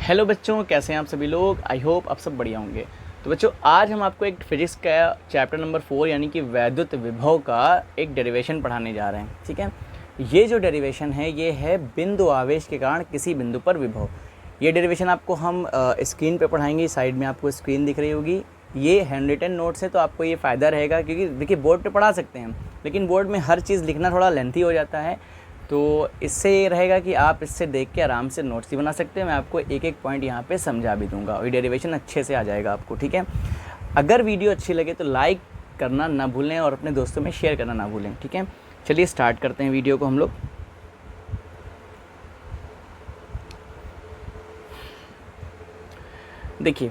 Hello बच्चों, कैसे हैं आप सभी लोग। आई होप आप सब बढ़िया होंगे। तो बच्चों, आज हम आपको एक फिजिक्स का चैप्टर नंबर 4 यानी कि वैद्युत विभव का एक डेरिवेशन पढ़ाने जा रहे हैं। ठीक है, ये जो डेरिवेशन है ये है बिंदु आवेश के कारण किसी बिंदु पर विभव। ये डेरिवेशन आपको हम स्क्रीन पे पढ़ाएंगे। साइड में आपको स्क्रीन दिख रही होगी। ये हैंड रिटन नोट्स है तो आपको ये फ़ायदा रहेगा, क्योंकि देखिए बोर्ड पे पढ़ा सकते हैं लेकिन बोर्ड में हर चीज़ लिखना थोड़ा लेंथी हो जाता है। तो इससे ये रहेगा कि आप इससे देख के आराम से नोट्स भी बना सकते हैं। मैं आपको एक एक पॉइंट यहाँ पे समझा भी दूंगा और ये डेरिवेशन अच्छे से आ जाएगा आपको। ठीक है, अगर वीडियो अच्छी लगे तो लाइक करना ना भूलें और अपने दोस्तों में शेयर करना ना भूलें। ठीक है, चलिए स्टार्ट करते हैं वीडियो को हम लोग। देखिए,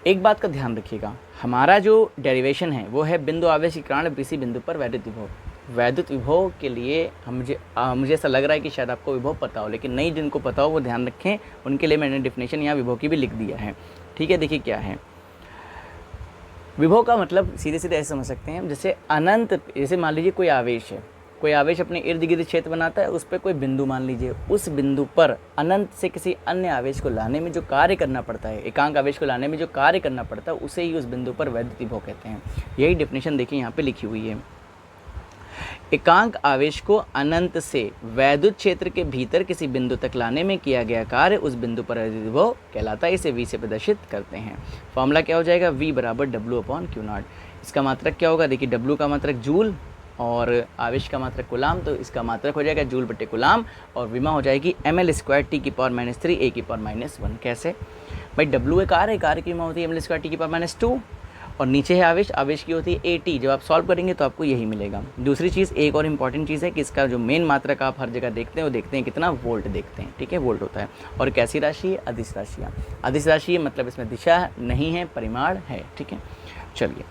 एक बात का ध्यान रखिएगा, हमारा जो डेरिवेशन है वो है बिंदु आवेश के कारण किसी बिंदु पर वैद्युत विभव। वैद्युत विभव के लिए मुझे ऐसा लग रहा है कि शायद आपको विभव पता हो, लेकिन नहीं, जिनको पता हो वो ध्यान रखें। उनके लिए मैंने डेफिनेशन यहाँ विभव की भी लिख दिया है। ठीक है, देखिए क्या है विभव का मतलब। सीधे सीधे ऐसे समझ सकते हैं, जैसे अनंत, जैसे मान लीजिए कोई आवेश है, कोई आवेश अपने इर्द गिर्द क्षेत्र बनाता है, उस पर कोई बिंदु मान लीजिए, उस बिंदु पर अनंत से किसी अन्य आवेश को लाने में जो कार्य करना पड़ता है, एकांक आवेश को लाने में जो कार्य करना पड़ता है, उसे ही उस बिंदु पर वैद्युत विभव कहते हैं। यही डेफिनेशन देखिए यहाँ पे लिखी हुई है। एकांक आवेश को अनंत से वैद्युत क्षेत्र के भीतर किसी बिंदु तक लाने में किया गया कार्य उस बिंदु पर वैद्युत विभव कहलाता है। इसे V से प्रदर्शित करते हैं। फॉर्मूला क्या हो जाएगा, V बराबर W/Q0। इसका मात्रक क्या होगा, देखिए W का मात्रक जूल और आवेश का मात्रक गुलाम, तो इसका मात्रक हो जाएगा जूल बटे गुलाम और विमा हो जाएगी ml² T⁻³ A⁻⁻1। कैसे भाई, W एक कार्य की विमा होती है ml² T⁻2 और नीचे है आवेश, आवेश की होती है AT। जब आप सॉल्व करेंगे तो आपको यही मिलेगा। दूसरी चीज़, एक और इम्पॉर्टेंट चीज़ है कि इसका जो मेन मात्रक आप हर जगह देखते हैं वो देखते हैं कितना, वोल्ट देखते हैं। ठीक है, वोल्ट होता है। और कैसी राशि है, अदिश राशि है। अदिश राशि है मतलब इसमें दिशा नहीं है, परिमाण है। ठीक है, चलिए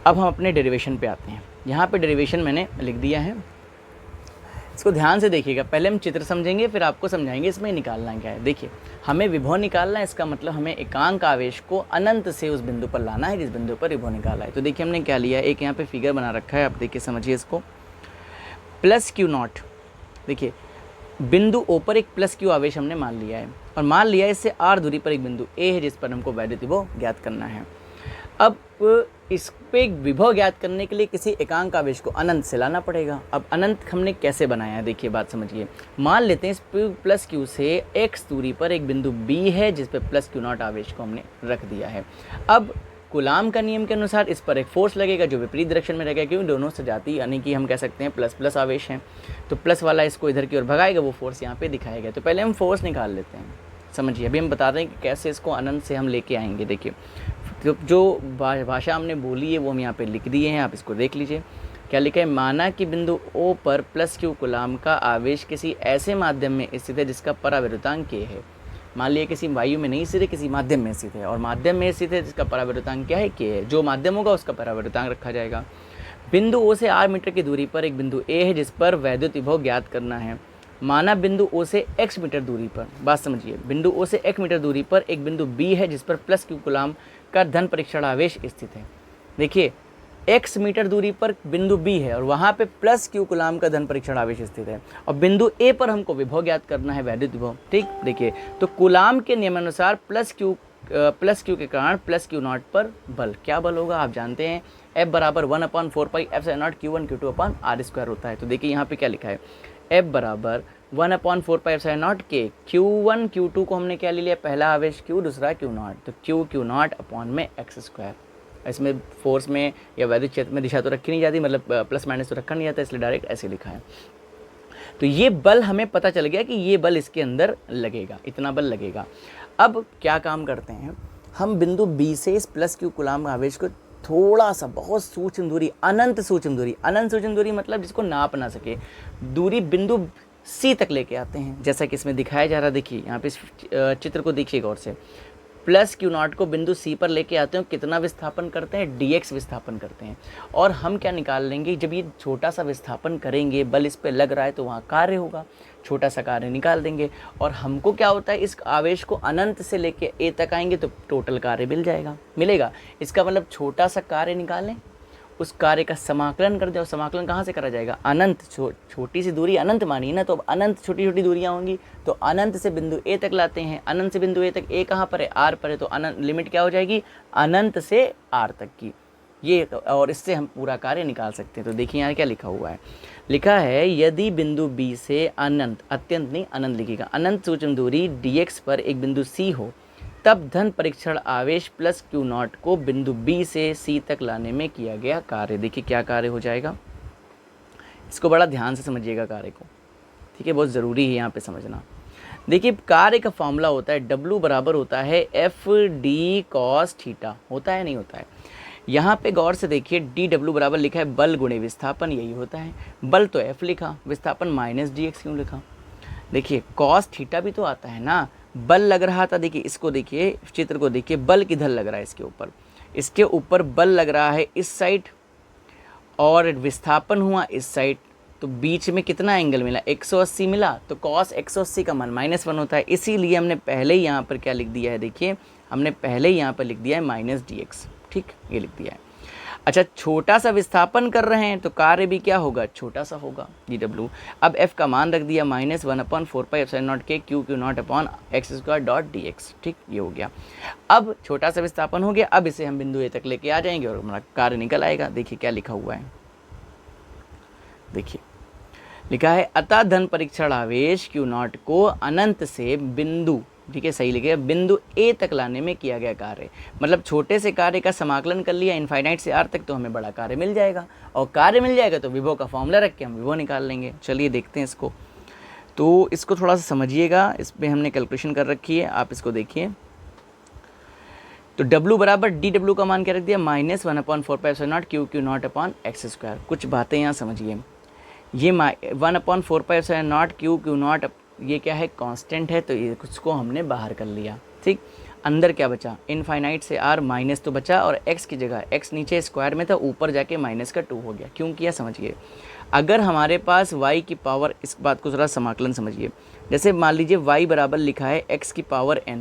अब हम अपने डेरिवेशन पे आते हैं। यहाँ पे डेरिवेशन मैंने लिख दिया है, इसको ध्यान से देखिएगा। पहले हम चित्र समझेंगे फिर आपको समझाएंगे इसमें निकालना क्या है। देखिए, हमें विभव निकालना है, इसका मतलब हमें एकांक आवेश को अनंत से उस बिंदु पर लाना है जिस बिंदु पर विभव निकाला है। तो देखिए हमने क्या लिया है, एक यहाँ पे फिगर बना रखा है, आप देखिए समझिए इसको। +Q0, देखिए बिंदु O पर एक +Q आवेश हमने मान लिया है और मान लिया है इससे r दूरी पर एक बिंदु A है जिस पर हमको वैद्युत विभव ज्ञात करना है। अब इस पे एक विभव ज्ञात करने के लिए किसी एकांक आवेश को अनंत से लाना पड़ेगा। अब अनंत हमने कैसे बनाया है, देखिए बात समझिए। मान लेते हैं इस +Q से x दूरी पर एक बिंदु B है जिस पे +Q0 आवेश को हमने रख दिया है। अब कूलाम का नियम के अनुसार इस पर एक फोर्स लगेगा जो विपरीत डायरेक्शन में रहेगा, क्योंकि दोनों सजाती, यानी कि हम कह सकते हैं प्लस आवेश हैं, तो प्लस वाला इसको इधर की ओर भगाएगा, वो फोर्स यहाँ पे दिखाएगा। तो पहले हम फोर्स निकाल लेते हैं, समझिए। अभी हम बता रहे हैं कि कैसे इसको अनंत से हम लेके आएंगे। देखिए, तो जो भाषा हमने बोली है वो हम यहाँ पे लिख दिए हैं, आप इसको देख लीजिए। क्या लिखा है, माना कि बिंदु O पर +Q कूलाम का आवेश किसी ऐसे माध्यम में स्थित है जिसका परावैद्युतांक K है। मान लिया किसी वायु में नहीं स्थित है, किसी माध्यम में स्थित है, और माध्यम में स्थित है जिसका परावैद्युतांक क्या है, K है। जो माध्यम होगा उसका परावैद्युतांक रखा जाएगा। बिंदु O से r मीटर की दूरी पर एक बिंदु A है जिस पर वैद्युत विभव ज्ञात करना है। माना बिंदु O से x मीटर दूरी पर, बात समझिए, बिंदु O से x मीटर दूरी पर एक बिंदु B है जिस पर +Q कूलाम का धन परीक्षण आवेश स्थित है। देखिए, x मीटर दूरी पर बिंदु B है और वहाँ पे +Q कूलाम का धन परीक्षण आवेश स्थित है, और बिंदु A पर हमको विभव ज्ञात करना है, वैद्युत विभव। ठीक, देखिए तो कूलाम के नियमानुसार +Q के कारण +Q0 पर बल, क्या बल होगा आप जानते हैं, F बराबर 1/4πε0 Q1 Q2/r² होता है। तो देखिए यहाँ पे क्या लिखा है, F बराबर 1/4πε0 K। Q1 Q2 को हमने क्या ले लिया, पहला आवेश Q, दूसरा Q0, तो Q0/x²। इसमें फोर्स में या वैद्युत क्षेत्र में दिशा तो रखी नहीं जाती, मतलब प्लस माइनस तो रखा नहीं जाता, इसलिए डायरेक्ट ऐसे लिखा है। तो ये बल हमें पता चल गया कि ये बल इसके अंदर लगेगा, इतना बल लगेगा। अब क्या काम करते हैं, हम बिंदु B से इस +Q कूलाम आवेश को थोड़ा सा, बहुत सूक्ष्म दूरी, अनंत सूक्ष्म दूरी मतलब जिसको नाप ना सके दूरी, बिंदु C तक लेके आते हैं, जैसा कि इसमें दिखाया जा रहा है। देखिए यहाँ पे इस चित्र को देखिए गौर से। +Q0 को बिंदु C पर लेके आते हैं, कितना विस्थापन करते हैं, dx विस्थापन करते हैं। और हम क्या निकाल लेंगे, जब ये छोटा सा विस्थापन करेंगे, बल इस पे लग रहा है तो वहाँ कार्य होगा, छोटा सा कार्य निकाल देंगे। और हमको क्या होता है, इस आवेश को अनंत से लेके A तक आएंगे तो टोटल कार्य मिलेगा। इसका मतलब छोटा सा कार्य निकालें उस कार्य का समाकलन कर दे, और समाकलन कहाँ से करा जाएगा, अनंत, छोटी सी दूरी अनंत मानी ना, तो अब अनंत छोटी छोटी दूरियाँ होंगी, तो अनंत से बिंदु ए तक लाते हैं, अनंत से बिंदु ए तक, ए कहाँ पर है, आर पर है, तो अनंत लिमिट क्या हो जाएगी, अनंत से आर तक की, ये, और इससे हम पूरा कार्य निकाल सकते हैं। तो देखिए यहाँ क्या लिखा हुआ है, लिखा है यदि बिंदु बी से अनंत, अत्यंत नहीं अनंत लिखिएगा, अनंत सूक्ष्म दूरी dx पर एक बिंदु सी हो, तब धन परीक्षण आवेश प्लस क्यू नॉट को बिंदु बी से सी तक लाने में किया गया कार्य। देखिए क्या कार्य हो जाएगा, इसको बड़ा ध्यान से समझिएगा कार्य को, ठीक है, बहुत ज़रूरी है यहाँ पे समझना। देखिए कार्य का फॉर्मूला होता है W बराबर होता है एफ डी कॉस थीटा, होता है नहीं होता है, यहाँ पे गौर से देखिए DW बराबर लिखा है बल गुणे विस्थापन, यही होता है, बल तो F लिखा, विस्थापन माइनस dx क्यों लिखा। देखिए कॉस थीटा भी तो आता है ना, बल लग रहा था, देखिए इसको देखिए, चित्र को देखिए, बल किधर लग रहा है, इसके ऊपर बल लग रहा है इस साइड, और विस्थापन हुआ इस साइड, तो बीच में कितना एंगल मिला, 180 मिला, तो कॉस 180 का मान -1 होता है, इसीलिए हमने पहले ही यहाँ पर क्या लिख दिया है, देखिए हमने पहले ही यहाँ पर लिख दिया है -dx, ठीक, ये लिख दिया है। अच्छा, छोटा सा विस्थापन कर रहे हैं तो कार्य भी क्या होगा, छोटा सा होगा, dw। अब f का मान रख दिया -1/4πε0 के q/x².dx, ठीक, ये हो गया। अब छोटा सा विस्थापन हो गया, अब इसे हम बिंदु ए तक लेके आ जाएंगे और हमारा कार्य निकल आएगा। देखिए क्या लिखा हुआ है, देखिए लिखा है अतः धन परीक्षण आवेश q0 को अनंत से बिंदु, ठीक है सही लिखे, बिंदु ए तक लाने में किया गया कार्य, मतलब छोटे से कार्य का समाकलन कर लिया इनफाइनाइट से आर तक, तो हमें बड़ा कार्य मिल जाएगा, और कार्य मिल जाएगा तो विभव का फॉर्मूला रख के हम विभव निकाल लेंगे। चलिए देखते हैं इसको, तो इसको थोड़ा सा समझिएगा, इस पर हमने कैलकुलेशन कर रखी है, आप इसको देखिए। तो W बराबर DW का मान क्या रख दिया, -1/4πε0 q/x²। कुछ बातें यहाँ समझिए, ये 1/4πε0 q/0 ये क्या है, कांस्टेंट है, तो ये कुछ को हमने बाहर कर लिया, ठीक। अंदर क्या बचा, इनफाइनाइट से r माइनस तो बचा, और x की जगह, x नीचे स्क्वायर में था, ऊपर जाके -2 हो गया, क्यों किया समझिए। अगर हमारे पास y की पावर, इस बात को ज़रा समाकलन समझिए, जैसे मान लीजिए y बराबर लिखा है x की पावर n,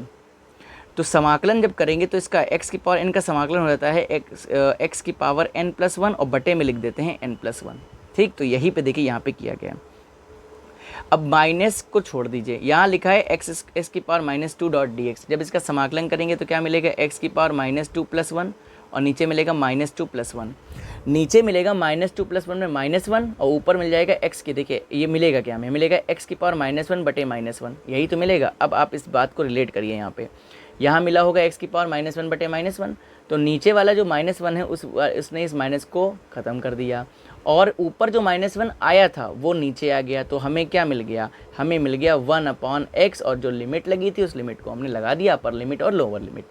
तो समाकलन जब करेंगे तो इसका x की पावर n का समाकलन हो जाता है x की पावर n+1, और बटे में लिख देते हैं n+1, ठीक। तो यहीं पे देखिए यहाँ पे किया गया। अब माइनस को छोड़ दीजिए, यहाँ लिखा है x की पावर -2.dx, जब इसका समाकलन करेंगे तो क्या मिलेगा, x की पावर -2+1, और नीचे मिलेगा -2+1, नीचे मिलेगा -2+1 में -1, और ऊपर मिल जाएगा x की, देखिए ये मिलेगा क्या, हमें मिलेगा x की पावर -1 बटे -1, यही तो मिलेगा। अब आप इस बात को रिलेट करिए, यहाँ पे यहाँ मिला होगा x की पावर -1 बटे -1, तो नीचे वाला जो -1 है उसने इस माइनस को ख़त्म कर दिया, और ऊपर जो -1 आया था वो नीचे आ गया, तो हमें क्या मिल गया, हमें मिल गया 1/x, और जो लिमिट लगी थी उस लिमिट को हमने लगा दिया, अपर लिमिट और लोअर लिमिट।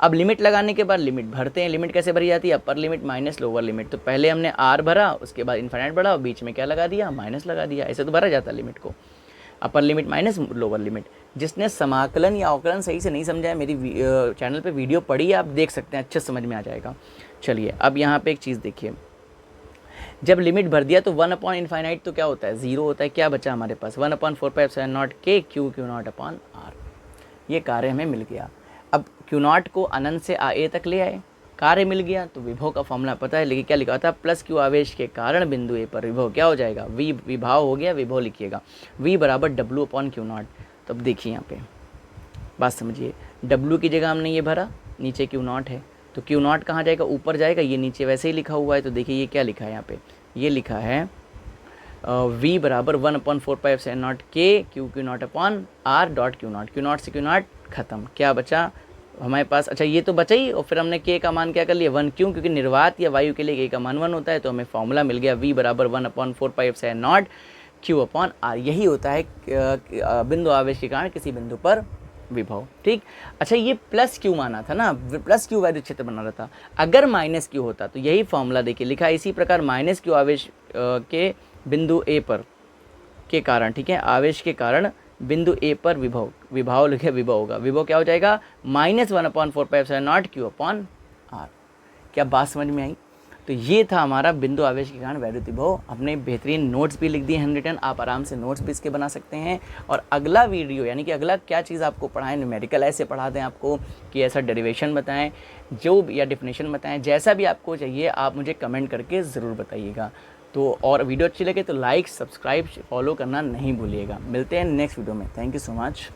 अब लिमिट लगाने के बाद लिमिट भरते हैं, लिमिट कैसे भरी जाती है, upper limit minus lower limit, तो पहले हमने r भरा, उसके बाद इन्फाइनाइट बढ़ा, और बीच में क्या लगा दिया, माइनस लगा दिया, ऐसे तो भरा जाता है लिमिट को, upper limit minus lower limit. जिसने समाकलन या अवकलन सही से नहीं समझा है, मेरी चैनल पे वीडियो पढ़ी है, आप देख सकते हैं, अच्छे समझ में आ जाएगा। चलिए अब यहाँ पे एक चीज़ देखिए, जब लिमिट भर दिया तो 1/∞ तो क्या होता है, 0 होता है, क्या बचा हमारे पास 1/4πε0 के q/r, ये कार्य हमें मिल गया। अब q0 को अनंत से a तक ले आए, कार्य मिल गया, तो विभव का फॉर्मूला पता है, लेकिन क्या लिखा था, प्लस q आवेश के कारण बिंदु ए पर विभव क्या हो जाएगा, v विभाव हो गया, विभव लिखिएगा, v बराबर W/q0। तो अब देखिए यहाँ पे बात समझिए, W की जगह हमने ये भरा, नीचे q0 है, तो q0 कहाँ जाएगा, ऊपर जाएगा, ये नीचे वैसे ही लिखा हुआ है, तो देखिए ये क्या लिखा है यहाँ पे, ये लिखा है v बराबर 1/4πε0 के q/r.q0, q0 से q0 खत्म, क्या बचा हमारे पास, अच्छा ये तो बचा ही, और फिर हमने k का मान क्या कर लिया 1, क्यों, क्योंकि निर्वात या वायु के लिए k का मान 1 होता है, तो हमें फॉर्मूला मिल गया v बराबर 1/4πε0 q/r, यही होता है बिंदु आवेश के कारण किसी बिंदु पर विभव, ठीक। अच्छा ये प्लस क्यू माना था ना, प्लस क्यू वैद्युत क्षेत्र बना रहा था, अगर माइनस क्यू होता तो यही फॉर्मूला देखिए लिखा है, इसी प्रकार माइनस क्यू आवेश के बिंदु ए पर के कारण, ठीक है, आवेश के कारण बिंदु ए पर विभाव लिखे, विभव होगा, विभव क्या हो जाएगा, -1/4πε0 q/r। क्या बात समझ में आई। तो ये था हमारा बिंदु आवेश के कारण वैद्युत विभव। हमने बेहतरीन नोट्स भी लिख दिए हैंड रिटन, आप आराम से नोट्स भी इसके बना सकते हैं। और अगला वीडियो यानी कि अगला क्या चीज़ आपको पढ़ाएं, न्यूमेरिकल ऐसे पढ़ा दें आपको कि ऐसा डेरिवेशन बताएं जो या डेफिनेशन बताएं, जैसा भी आपको चाहिए आप मुझे कमेंट करके ज़रूर बताइएगा। तो और वीडियो अच्छी लगे तो लाइक, सब्सक्राइब, फॉलो करना नहीं भूलिएगा। मिलते हैं नेक्स्ट वीडियो में। Thank you so much.